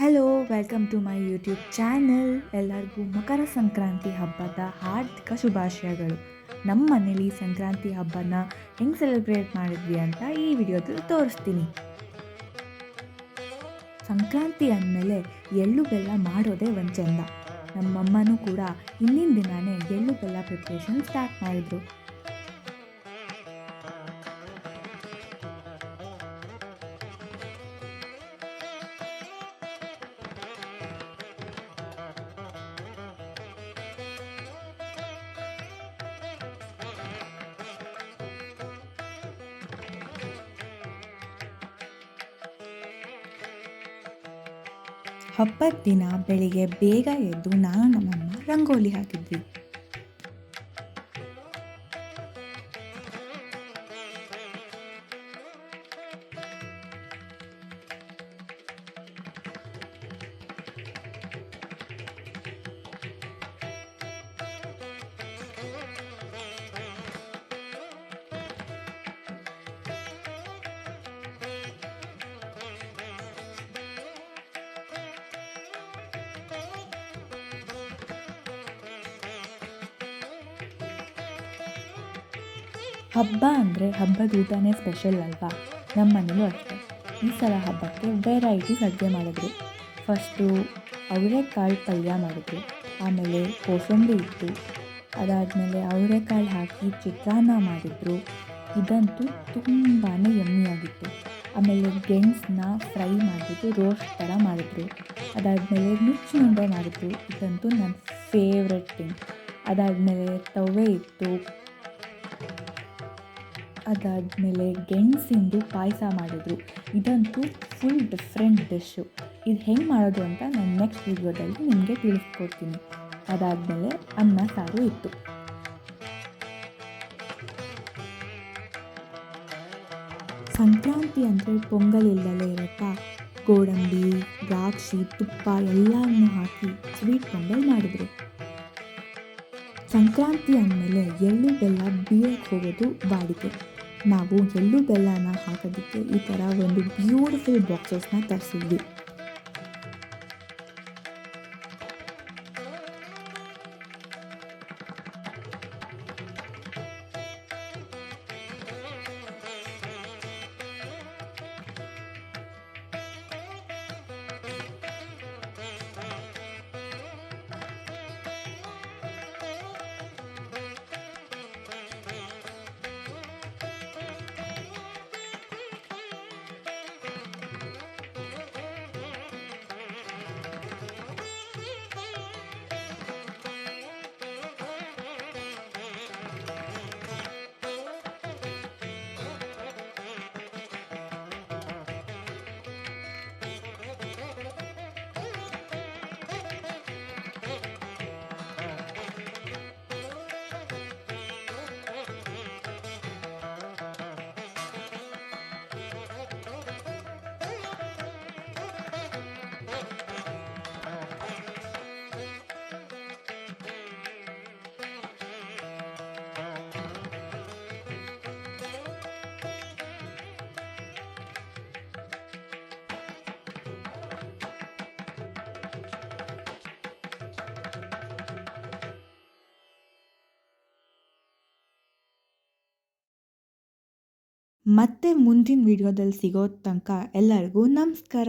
Hello, welcome to my YouTube channel. ಎಲ್ಲರಿಗೂ ಮಕರ ಸಂಕ್ರಾಂತಿ ಹಬ್ಬದ ಹಾರ್ದಿಕ ಶುಭಾಶಯಗಳು. ನಮ್ಮ ಮನೇಲಿ ಸಂಕ್ರಾಂತಿ ಹಬ್ಬನ ಹೆಂಗೆ ಸೆಲೆಬ್ರೇಟ್ ಮಾಡಿದ್ವಿ ಅಂತ ಈ ವಿಡಿಯೋದಲ್ಲಿ ತೋರಿಸ್ತೀನಿ. ಸಂಕ್ರಾಂತಿ ಅಂದಮೇಲೆ ಎಳ್ಳು ಬೆಲ್ಲ ಮಾಡೋದೇ ಒಂದು ಚೆಂದ. ನಮ್ಮಮ್ಮನೂ ಕೂಡ ಹಿಂದಿನ ದಿನಾನೇ ಎಳ್ಳು ಬೆಲ್ಲ ಪ್ರಿಪ್ರೇಷನ್ ಸ್ಟಾರ್ಟ್ ಮಾಡಿದ್ರು. ಹಬ್ಬದ ದಿನ ಬೆಳಿಗ್ಗೆ ಬೇಗ ಎದ್ದು ನಾನು ನಮ್ಮಮ್ಮ ರಂಗೋಲಿ ಹಾಕಿದ್ವಿ. ಹಬ್ಬ ಅಂದರೆ ಹಬ್ಬದ ಊಟನೇ ಸ್ಪೆಷಲ್ ಅಲ್ವಾ? ನಮ್ಮ ಮನೇಲೂ ಅಷ್ಟೇ. ಈ ಸಲ ಹಬ್ಬಕ್ಕೆ ವೆರೈಟೀಸ್ ಅಡುಗೆ ಮಾಡಿದ್ರು. ಫಸ್ಟು ಅವರೆಕಾಳು ಪಲ್ಯ ಮಾಡಿದ್ರು, ಆಮೇಲೆ ಕೋಸಂಬರಿ ಇತ್ತು, ಅದಾದಮೇಲೆ ಅವರೆಕಾಳು ಹಾಕಿ ಚಿತ್ರಾನ್ನ ಮಾಡಿದರು. ಇದಂತೂ ತುಂಬಾ ಯಮ್ಮಿಯಾಗಿತ್ತು. ಆಮೇಲೆ ಗೆಣಸನ್ನ ಫ್ರೈ ಮಾಡಿಬಿಟ್ಟು ರೋಸ್ಟ್ ಥರ ಮಾಡಿದ್ರು. ಅದಾದಮೇಲೆ ನುಚ್ಚುನುಂಡೆ ಮಾಡಿದ್ರು. ಇದಂತೂ ನನ್ನ ಫೇವ್ರೆಟ್ ಥಿಂಗ್. ಅದಾದಮೇಲೆ ತವೆ ಇತ್ತು. ಅದಾದಮೇಲೆ ಗೆಣಸಿಂದು ಪಾಯಸ ಮಾಡಿದರು. ಇದಂತೂ ಫುಲ್ ಡಿಫ್ರೆಂಟ್ ಡಿಶ್ಶು. ಇದು ಹೆಂಗೆ ಮಾಡೋದು ಅಂತ ನಾನು ನೆಕ್ಸ್ಟ್ ವಿಡಿಯೋದಲ್ಲಿ ನಿಮಗೆ ತಿಳಿಸ್ಕೊಡ್ತೀನಿ. ಅದಾದಮೇಲೆ ಅನ್ನ ಸಾರು ಇತ್ತು. ಸಂಕ್ರಾಂತಿ ಅಂದರೆ ಪೊಂಗಲ್ ಇಲ್ಲದಲೇ ಇರುತ್ತಾ? ಗೋಡಂಬಿ, ದ್ರಾಕ್ಷಿ, ತುಪ್ಪ ಎಲ್ಲನೂ ಹಾಕಿ ಸ್ವೀಟ್ ಪೊಂಗಲ್ ಮಾಡಿದರು. ಸಂಕ್ರಾಂತಿ ಅಂದಮೇಲೆ ಎಳ್ಳು ಬೆಲ್ಲ ಬೀಳಕ್ಕೆ ಹೋಗೋದು ವಾಡಿಕೆ. ನಾವು ಎಳ್ಳು ಬೆಲ್ಲನ ಹಾಕೋದಕ್ಕೆ ಈ ಥರ ಒಂದು ಬ್ಯೂಟಿಫುಲ್ ಬಾಕ್ಸಸ್ನ ತರಿಸಿದ್ವಿ. ಮತ್ತೆ ಮುಂದಿನ ವಿಡಿಯೋದಲ್ಲಿ ಸಿಗೋ ತನಕ ಎಲ್ಲರಿಗೂ ನಮಸ್ಕಾರ.